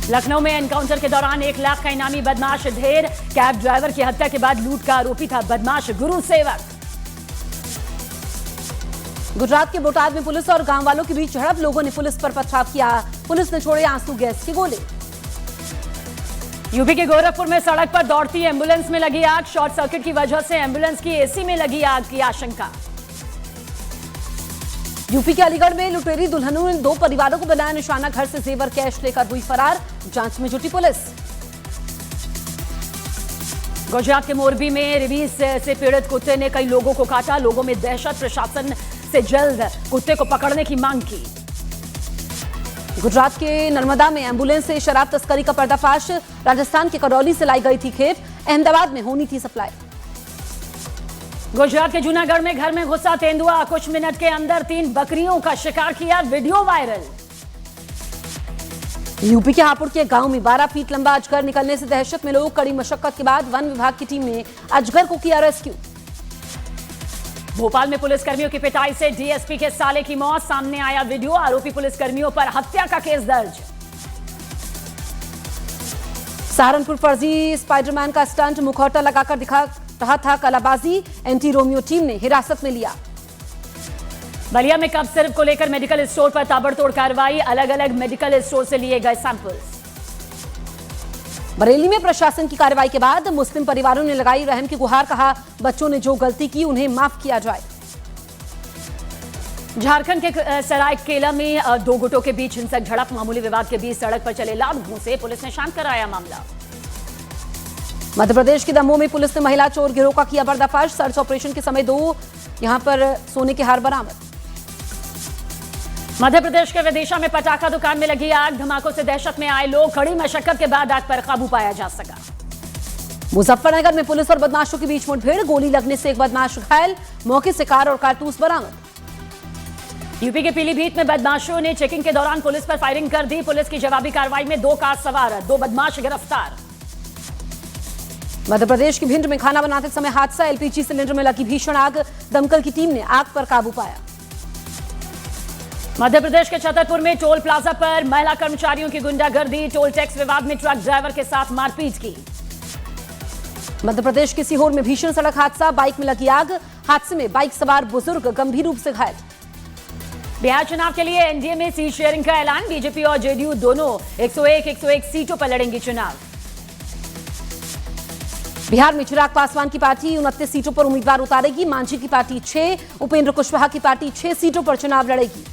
लखनऊ में एनकाउंटर के दौरान 1 लाख का इनामी बदमाश ढेर। कैब ड्राइवर की हत्या के बाद लूट का आरोपी था बदमाश गुरु सेवक। गुजरात के बोटाद में पुलिस और गांव वालों के बीच झड़प, लोगों ने पुलिस पर पथराव किया, पुलिस ने छोड़े आंसू गैस के गोले। यूपी के गोरखपुर में सड़क पर दौड़ती एम्बुलेंस में लगी आग, शॉर्ट सर्किट की वजह से एम्बुलेंस की एसी में लगी आग की आशंका। यूपी के अलीगढ़ में लुटेरी दुल्हनों ने 2 परिवारों को बनाया निशाना, घर से जेवर कैश लेकर हुई फरार, जांच में जुटी पुलिस। गुजरात के मोरबी में रेबीज से पीड़ित कुत्ते ने कई लोगों को काटा, लोगों में दहशत, प्रशासन से जल्द कुत्ते को पकड़ने की मांग की। गुजरात के नर्मदा में एम्बुलेंस से शराब तस्करी का पर्दाफाश, राजस्थान के करौली से लाई गई थी खेप, अहमदाबाद में होनी थी सप्लाई। गुजरात के जूनागढ़ में घर में घुसा तेंदुआ, कुछ मिनट के अंदर 3 बकरियों का शिकार किया, वीडियो वायरल। यूपी के हापुड़ के गांव में 12 फीट लंबा अजगर निकलने से दहशत में लोग, कड़ी मशक्कत के बाद वन विभाग की टीम ने अजगर को किया रेस्क्यू। भोपाल में पुलिसकर्मियों की पिटाई से डीएसपी के साले की मौत, सामने आया वीडियो, आरोपी पुलिसकर्मियों पर हत्या का केस दर्ज। सहारनपुर फर्जी स्पाइडरमैन का स्टंट, मुखौटा लगाकर दिखा रहा था कलाबाजी, एंटी रोमियो टीम ने हिरासत में लिया। बलिया में कब सिर्फ को लेकर मेडिकल स्टोर पर ताबड़तोड़ कार्रवाई, अलग अलग मेडिकल स्टोर से लिए गए सैंपल्स। बरेली में प्रशासन की कार्रवाई के बाद मुस्लिम परिवारों ने लगाई रहम की गुहार, कहा बच्चों ने जो गलती की उन्हें माफ किया जाए। झारखंड के सरायकेला में 2 गुटों के बीच हिंसक झड़प, मामूली विवाद के बीच सड़क पर चले लात घूंसे, पुलिस ने शांत कराया मामला। मध्य प्रदेश के दमोह में पुलिस ने महिला चोर गिरोह का किया पर्दाफाश, सर्च ऑपरेशन के समय 2 यहां पर सोने के हार बरामद। मध्य प्रदेश के विदिशा में पटाखा दुकान में लगी आग, धमाकों से दहशत में आए लोग, कड़ी मशक्कत के बाद आग पर काबू पाया जा सका। मुजफ्फरनगर में पुलिस और बदमाशों के बीच मुठभेड़, गोली लगने से एक बदमाश घायल, मौके से कार और कारतूस बरामद। यूपी के पीलीभीत में बदमाशों ने चेकिंग के दौरान पुलिस पर फायरिंग कर दी, पुलिस की जवाबी कार्रवाई में 2 कार सवार 2 बदमाश गिरफ्तार। मध्य प्रदेश के भिंड में खाना बनाते समय हादसा, एलपीजी सिलेंडर में लगी भीषण आग, दमकल की टीम ने आग पर काबू पाया। मध्य प्रदेश के छतरपुर में टोल प्लाजा पर महिला कर्मचारियों की गुंडागर्दी, टोल टैक्स विवाद में ट्रक ड्राइवर के साथ मारपीट की। मध्य प्रदेश के सीहोर में भीषण सड़क हादसा, बाइक में लगी आग, हादसे में बाइक सवार बुजुर्ग गंभीर रूप से घायल। बिहार चुनाव के लिए एनडीए में सीट शेयरिंग का ऐलान, बीजेपी और जेडीयू दोनों 101 सीटों पर लड़ेंगी चुनाव। बिहार में चिराग पासवान की पार्टी 29 सीटों पर उम्मीदवार उतारेगी, मांझी की पार्टी 6, उपेंद्र कुशवाहा की पार्टी 6 सीटों पर चुनाव लड़ेगी।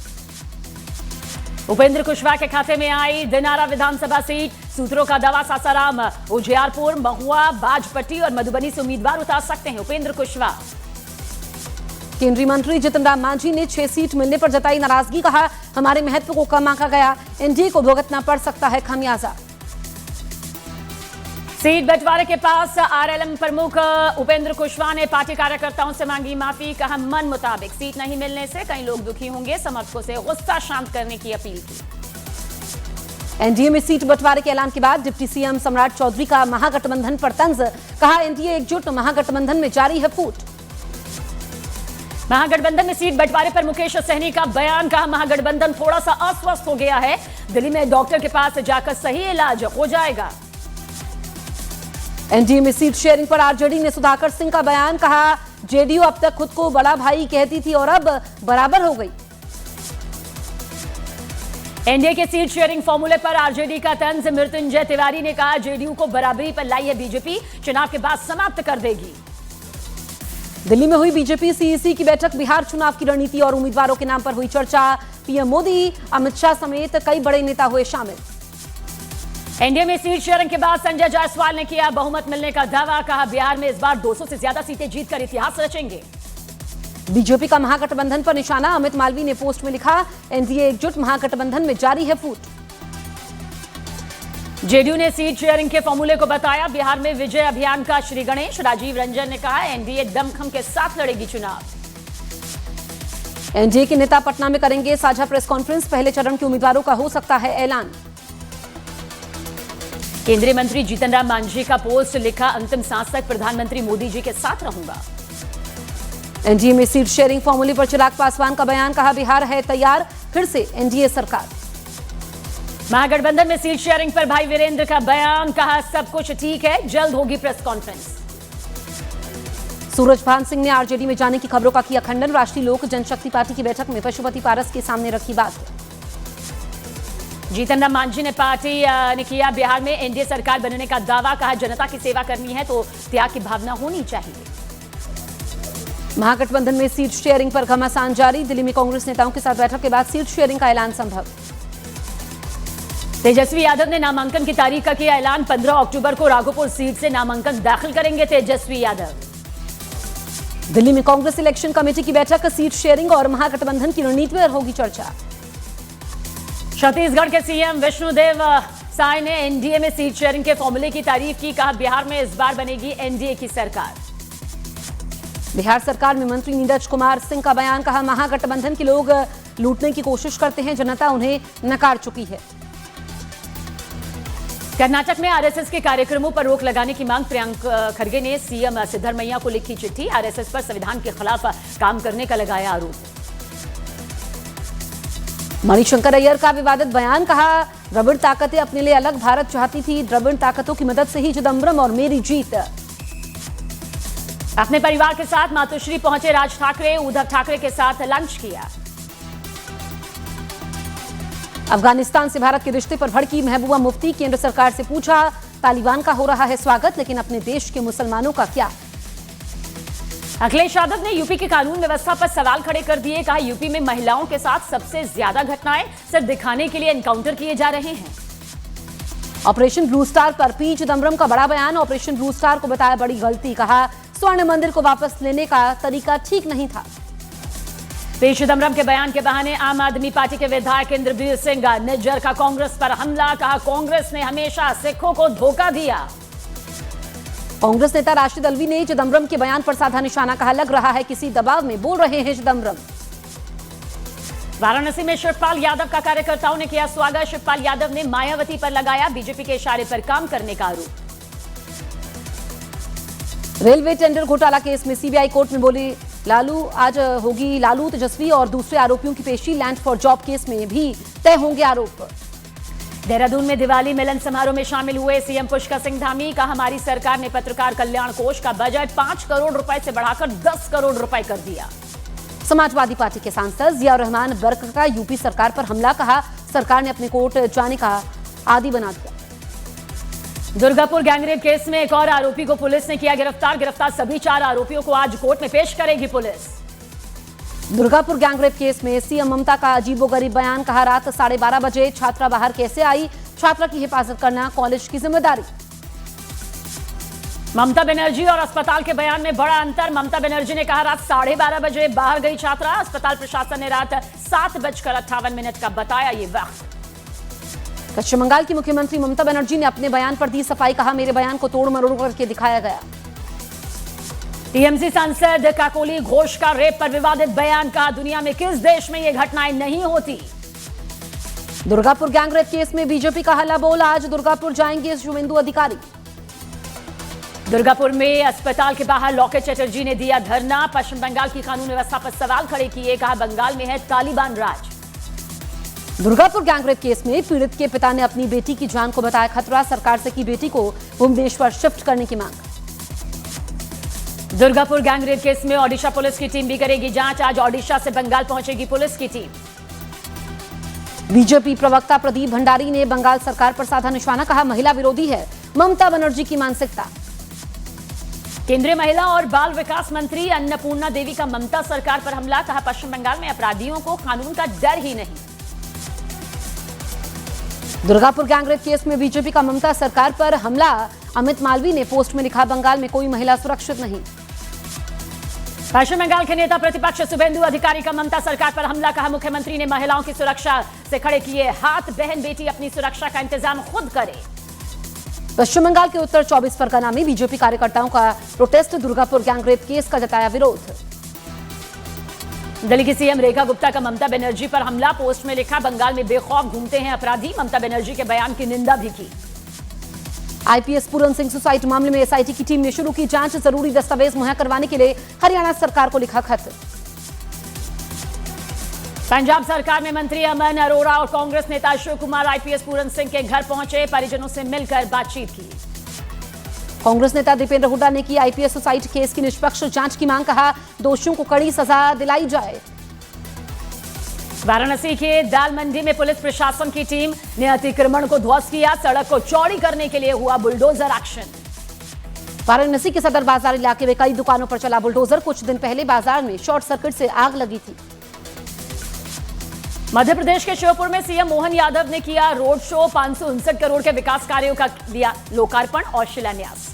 उपेंद्र कुशवाहा के खाते में आई दिनारा विधानसभा सीट, सूत्रों का दावा सासाराम, उजियारपुर, महुआ, बाजपट्टी और मधुबनी से उम्मीदवार उतार सकते हैं उपेंद्र कुशवाहा। केंद्रीय मंत्री जितन राम मांझी ने 6 सीट मिलने पर जताई नाराजगी, कहा हमारे महत्व को कम आंका गया, एनडीए को भुगतना पड़ सकता है खामियाजा। सीट बंटवारे के पास आरएलएम प्रमुख उपेंद्र कुशवाहा ने पार्टी कार्यकर्ताओं से मांगी माफी, कहा मन मुताबिक सीट नहीं मिलने से कई लोग दुखी होंगे, समर्थकों से गुस्सा शांत करने की अपील की। एनडीए में सीट बंटवारे के ऐलान के बाद डिप्टी सीएम सम्राट चौधरी का महागठबंधन पर तंज, कहा एनडीए एकजुट, महागठबंधन में जारी है फूट। महागठबंधन में सीट बंटवारे पर मुकेश सहनी का बयान, कहा महागठबंधन थोड़ा सा अस्वस्थ हो गया है, दिल्ली में डॉक्टर के पास जाकर सही इलाज हो जाएगा। एनडीए में सीट शेयरिंग पर आरजेडी ने सुधाकर सिंह का बयान, कहा जेडीयू अब तक खुद को बड़ा भाई कहती थी और अब बराबर हो गई। एनडीए के सीट शेयरिंग फॉर्मूले पर आरजेडी का तंज, मृत्युंजय तिवारी ने कहा जेडीयू को बराबरी पर लाई है बीजेपी, चुनाव के बाद समाप्त कर देगी। दिल्ली में हुई बीजेपी सीईसी की बैठक, बिहार चुनाव की रणनीति और उम्मीदवारों के नाम पर हुई चर्चा, पीएम मोदी, अमित शाह समेत कई बड़े नेता हुए शामिल। एनडीए में सीट शेयरिंग के बाद संजय जायसवाल ने किया बहुमत मिलने का दावा, कहा बिहार में इस बार 200 से ज्यादा सीटें जीतकर इतिहास रचेंगे। बीजेपी का महागठबंधन पर निशाना, अमित मालवीय ने पोस्ट में लिखा एनडीए एकजुट, महागठबंधन में जारी है फूट। जेडीयू ने सीट शेयरिंग के फॉर्मूले को बताया बिहार में विजय अभियान का श्री गणेश, राजीव रंजन ने कहा एनडीए दमखम के साथ लड़ेगी चुनाव। एनडीए के नेता पटना में करेंगे साझा प्रेस कॉन्फ्रेंस, पहले चरण के उम्मीदवारों का हो सकता है ऐलान। केंद्रीय मंत्री जीतन राम मांझी का पोस्ट, लिखा अंतिम सांस तक प्रधानमंत्री मोदी जी के साथ रहूंगा। एनडीए में सीट शेयरिंग फॉर्मूले पर चिराग पासवान का बयान, कहा बिहार है तैयार, फिर से एनडीए सरकार। महागठबंधन में सीट शेयरिंग पर भाई वीरेंद्र का बयान, कहा सब कुछ ठीक है, जल्द होगी प्रेस कॉन्फ्रेंस। सूरजभान सिंह ने आरजेडी में जाने की खबरों का किया खंडन, राष्ट्रीय लोक जनशक्ति पार्टी की बैठक में पशुपति पारस के सामने रखी बात। जीतन राम मांझी ने पार्टी ने किया बिहार में एनडीए सरकार बनने का दावा, कहा जनता की सेवा करनी है तो त्याग की भावना होनी चाहिए। महागठबंधन में सीट शेयरिंग पर घमासान जारी, दिल्ली में कांग्रेस नेताओं के साथ बैठक के बाद सीट शेयरिंग का ऐलान संभव। तेजस्वी यादव ने नामांकन की तारीख का किया ऐलान, 15 अक्टूबर को राघोपुर सीट से नामांकन दाखिल करेंगे तेजस्वी यादव। दिल्ली में कांग्रेस इलेक्शन कमेटी की बैठक, सीट शेयरिंग और महागठबंधन की रणनीति पर होगी चर्चा। छत्तीसगढ़ के सीएम विष्णुदेव साय ने एनडीए में सीट शेयरिंग के फॉर्मूले की तारीफ की, कहा बिहार में इस बार बनेगी एनडीए की सरकार। बिहार सरकार में मंत्री नीरज कुमार सिंह का बयान, कहा महागठबंधन के लोग लूटने की कोशिश करते हैं, जनता उन्हें नकार चुकी है। कर्नाटक में आरएसएस के कार्यक्रमों पर रोक लगाने की मांग, प्रियंक खरगे ने सीएम सिद्धरमैया को लिखी चिट्ठी, आरएसएस पर संविधान के खिलाफ काम करने का लगाया आरोप। मणिशंकर अय्यर का विवादित बयान, कहा द्रविड़ ताकतें अपने लिए अलग भारत चाहती थी, द्रविड़ ताकतों की मदद से ही चिदम्बरम और मेरी जीत। अपने परिवार के साथ मातोश्री पहुंचे राज ठाकरे, उद्धव ठाकरे के साथ लंच किया। अफगानिस्तान से भारत के रिश्ते पर भड़की महबूबा मुफ्ती, केंद्र सरकार से पूछा तालिबान का हो रहा है स्वागत, लेकिन अपने देश के मुसलमानों का क्या। अखिलेश यादव ने यूपी की कानून व्यवस्था पर सवाल खड़े कर दिए, कहा यूपी में महिलाओं के साथ सबसे ज्यादा घटनाएं सिर्फ दिखाने के लिए एनकाउंटर किए जा रहे हैं। ऑपरेशन ब्लू स्टार पर पी चिदम्बरम का बड़ा बयान, ऑपरेशन ब्लू स्टार को बताया बड़ी गलती, कहा स्वर्ण मंदिर को वापस लेने का तरीका ठीक नहीं था। पी चिदम्बरम के बयान के बहाने आम आदमी पार्टी के विधायक इंद्रवीर सिंह निज्जर का कांग्रेस पर हमला, कहा कांग्रेस ने हमेशा सिखों को धोखा दिया। कांग्रेस नेता राशिद अल्वी ने चिदम्बरम के बयान पर साधा निशाना, कहा लग रहा है किसी दबाव में बोल रहे हैं चिदम्बरम। वाराणसी में शिवपाल यादव का कार्यकर्ताओं ने किया स्वागत, शिवपाल यादव ने मायावती पर लगाया बीजेपी के इशारे पर काम करने का आरोप। रेलवे टेंडर घोटाला केस में सीबीआई कोर्ट में बोले लालू, आज होगी लालू, तेजस्वी और दूसरे आरोपियों की पेशी, लैंड फॉर जॉब केस में भी तय होंगे आरोप। देहरादून में दिवाली मिलन समारोह में शामिल हुए सीएम पुष्कर सिंह धामी, कहा हमारी सरकार ने पत्रकार कल्याण कोष का बजट 5 करोड़ रुपए से बढ़ाकर 10 करोड़ रुपए कर दिया। समाजवादी पार्टी के सांसद जिया रहमान बर्क का यूपी सरकार पर हमला, कहा सरकार ने अपने कोर्ट जाने का आदी बना दिया। दुर्गापुर गैंगरेप केस में एक और आरोपी को पुलिस ने किया गिरफ्तार सभी 4 आरोपियों को आज कोर्ट में पेश करेगी पुलिस। दुर्गापुर गैंगरेप केस में सीएम ममता का अजीबोगरीब बयान, कहा रात 12:30 बजे छात्रा बाहर कैसे आई, छात्रा की हिफाजत करना कॉलेज की जिम्मेदारी। ममता बनर्जी और अस्पताल के बयान में बड़ा अंतर, ममता बनर्जी ने कहा रात 12:30 बजे बाहर गई छात्रा, अस्पताल प्रशासन ने रात 7:58 का बताया ये वक्त। पश्चिम बंगाल की मुख्यमंत्री ममता बनर्जी ने अपने बयान पर दी सफाई, कहा मेरे बयान को तोड़ मरोड़ करके दिखाया गया। टीएमसी सांसद काकोली घोष का रेप पर विवादित बयान, कहा दुनिया में किस देश में ये घटनाएं नहीं होती। दुर्गापुर गैंगरेप केस में बीजेपी का हल्ला बोल, आज दुर्गापुर जाएंगे शुभेंदु अधिकारी। दुर्गापुर में अस्पताल के बाहर लॉकेट चटर्जी ने दिया धरना, पश्चिम बंगाल की कानून व्यवस्था पर सवाल खड़े किए, कहा बंगाल में है तालिबान राज। दुर्गापुर गैंगरेप केस में पीड़ित के पिता ने अपनी बेटी की जान को बताया खतरा, सरकार से की बेटी को भुवनेश्वर शिफ्ट करने की मांग। दुर्गापुर गैंगरेप केस में ओडिशा पुलिस की टीम भी करेगी जांच, आज ओडिशा से बंगाल पहुंचेगी पुलिस की टीम। बीजेपी प्रवक्ता प्रदीप भंडारी ने बंगाल सरकार पर साधा निशाना, कहा महिला विरोधी है ममता बनर्जी की मानसिकता। केंद्रीय महिला और बाल विकास मंत्री अन्नपूर्णा देवी का ममता सरकार पर हमला, कहा पश्चिम बंगाल में अपराधियों को कानून का डर ही नहीं। दुर्गापुर गैंगरेप केस में बीजेपी का ममता सरकार पर हमला, अमित मालवीय ने पोस्ट में लिखा बंगाल में कोई महिला सुरक्षित नहीं। पश्चिम बंगाल के नेता प्रतिपक्ष शुभेंदु अधिकारी का ममता सरकार पर हमला, कहा मुख्यमंत्री ने महिलाओं की सुरक्षा से खड़े किए हाथ, बहन बेटी अपनी सुरक्षा का इंतजाम खुद करे। पश्चिम बंगाल के उत्तर 24 परगना में बीजेपी कार्यकर्ताओं का प्रोटेस्ट, दुर्गापुर गैंगरेप केस का जताया विरोध। दिल्ली की सीएम रेखा गुप्ता का ममता बनर्जी पर हमला, पोस्ट में लिखा बंगाल में बेखौफ घूमते हैं अपराधी, ममता बनर्जी के बयान की निंदा भी की। आईपीएस पूरन सिंह सुसाइड मामले में एसआईटी की टीम ने शुरू की जांच, जरूरी दस्तावेज मुहैया करवाने के लिए हरियाणा सरकार को लिखा खत। पंजाब सरकार में मंत्री अमन अरोड़ा और कांग्रेस नेता अशोक कुमार आईपीएस पूरन सिंह के घर पहुंचे, परिजनों से मिलकर बातचीत की। कांग्रेस नेता दीपेंद्र हुड्डा ने की आईपीएस सुसाइड केस की निष्पक्ष जांच की मांग, कहा दोषियों को कड़ी सजा दिलाई जाए। वाराणसी के दाल मंडी में पुलिस प्रशासन की टीम ने अतिक्रमण को ध्वस्त किया, सड़क को चौड़ी करने के लिए हुआ बुलडोजर एक्शन। वाराणसी के सदर बाजार इलाके में कई दुकानों पर चला बुलडोजर, कुछ दिन पहले बाजार में शॉर्ट सर्किट से आग लगी थी। मध्य प्रदेश के श्योपुर में सीएम मोहन यादव ने किया रोड शो, 559 करोड़ के विकास कार्यों का लिया लोकार्पण और शिलान्यास।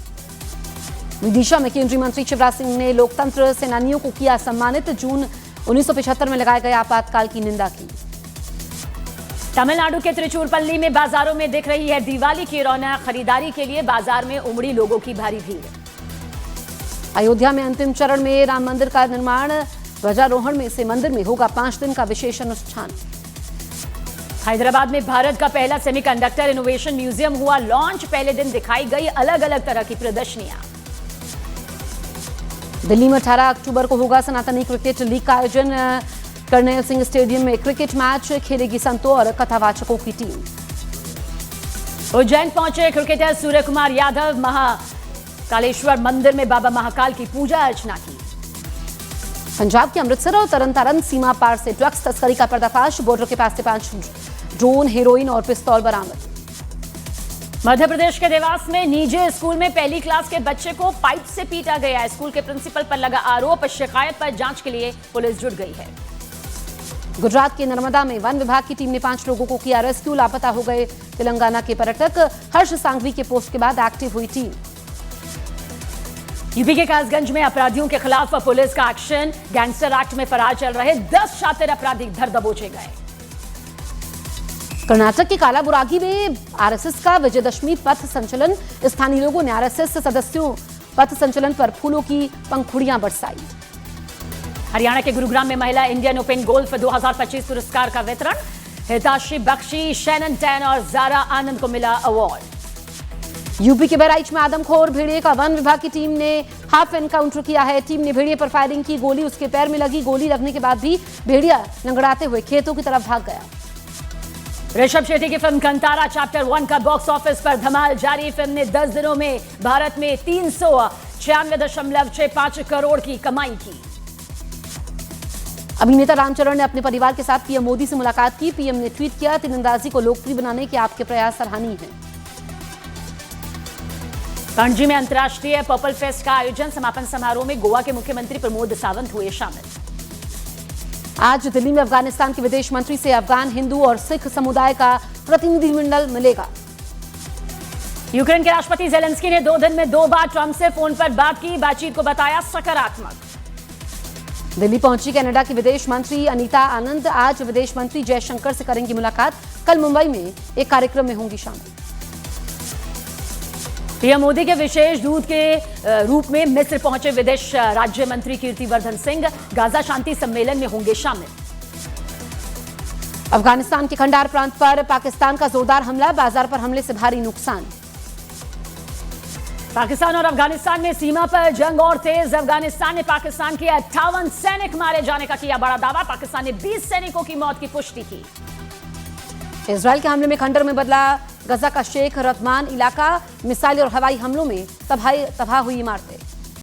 विदिशा में केंद्रीय मंत्री शिवराज सिंह ने लोकतंत्र सेनानियों को किया सम्मानित, जून 1975 में लगाए गए आपातकाल की निंदा की। तमिलनाडु के त्रिचूरपल्ली में बाजारों में दिख रही है दिवाली की रौनक, खरीदारी के लिए बाजार में उमड़ी लोगों की भारी भीड़। अयोध्या में अंतिम चरण में राम मंदिर का निर्माण, ध्वजारोहण में से मंदिर में होगा 5 दिन का विशेष अनुष्ठान। हैदराबाद में भारत का पहला सेमीकंडक्टर इनोवेशन म्यूजियम हुआ लॉन्च, पहले दिन दिखाई गई अलग अलग तरह की प्रदर्शनियां। दिल्ली में 18 अक्टूबर को होगा सनातनी क्रिकेट लीग का आयोजन, कर्नैल सिंह स्टेडियम में क्रिकेट मैच खेलेगी संतों और कथावाचकों की टीम। उज्जैन पहुंचे क्रिकेटर सूर्य कुमार यादव, महाकालेश्वर मंदिर में बाबा महाकाल की पूजा अर्चना की। पंजाब के अमृतसर और तरन सीमा पार से ड्रग्स तस्करी का पर्दाफाश, बॉर्डर के पास से 5 ड्रोन, हेरोइन और पिस्तौल बरामद। मध्य प्रदेश के देवास में निजी स्कूल में पहली क्लास के बच्चे को पाइप से पीटा गया, स्कूल के प्रिंसिपल पर लगा आरोप, शिकायत पर जांच के लिए पुलिस जुट गई है। गुजरात के नर्मदा में वन विभाग की टीम ने 5 लोगों को किया रेस्क्यू, लापता हो गए तेलंगाना के पर्यटक, हर्ष सांघवी के पोस्ट के बाद एक्टिव हुई टीम। यूपी के कासगंज में अपराधियों के खिलाफ पुलिस का एक्शन, गैंगस्टर एक्ट में फरार चल रहे 10 शातिर अपराधी धर दबोचे गए। कर्नाटक के कालाबुरागी में आरएसएस का विजयदशमी पथ संचलन, स्थानीय लोगों ने आरएसएस सदस्यों पथ संचलन पर फूलों की पंखुड़ियां बरसाई। हरियाणा के गुरुग्राम में महिला इंडियन ओपन गोल्फ 2025 पुरस्कार का वितरण, हिताशी बख्शी, शैनन टैन और जारा आनंद को मिला अवार्ड। यूपी के बहराइच में आदमखोर भेड़िए का वन विभाग की टीम ने हाफ एनकाउंटर किया है, टीम ने भेड़िए पर फायरिंग की, गोली उसके पैर में लगी, गोली लगने के बाद भी भेड़िया लंगड़ाते हुए खेतों की तरफ भाग गया। ऋषभ शेट्टी की फिल्म कंतारा चैप्टर 1 का बॉक्स ऑफिस पर धमाल जारी, फिल्म ने 10 दिनों में भारत में 396.65 करोड़ की कमाई की। अभिनेता रामचरण ने अपने परिवार के साथ पीएम मोदी से मुलाकात की, पीएम ने ट्वीट किया, तीरंदाजी को लोकप्रिय बनाने के आपके प्रयास सराहनीय हैं। पणजी में अंतर्राष्ट्रीय पर्पल फेस्ट का आयोजन, समापन समारोह में गोवा के मुख्यमंत्री प्रमोद सावंत हुए शामिल। आज दिल्ली में अफगानिस्तान के विदेश मंत्री से अफगान हिंदू और सिख समुदाय का प्रतिनिधिमंडल मिलेगा। यूक्रेन के राष्ट्रपति जेलेंस्की ने 2 दिन में 2 बार ट्रंप से फोन पर बात की, बातचीत को बताया सकारात्मक। दिल्ली पहुंची कनाडा की विदेश मंत्री अनीता आनंद, आज विदेश मंत्री जयशंकर से करेंगी मुलाकात, कल मुंबई में एक कार्यक्रम में होंगी शामिल। पीएम मोदी के विशेष दूत के रूप में मिस्र पहुंचे विदेश राज्य मंत्री कीर्तिवर्धन सिंह, गाजा शांति सम्मेलन में होंगे शामिल। अफगानिस्तान के खंडार प्रांत पर पाकिस्तान का जोरदार हमला, बाजार पर हमले से भारी नुकसान। पाकिस्तान और अफगानिस्तान में सीमा पर जंग और तेज, अफगानिस्तान ने पाकिस्तान के 58 सैनिक मारे जाने का किया बड़ा दावा, पाकिस्तान ने 20 सैनिकों की मौत की पुष्टि की। इजरायल के हमले में खंडर में बदला गजा का शेख रतमान इलाका, मिसाइल और हवाई हमलों में तबाह हुई इमारतें।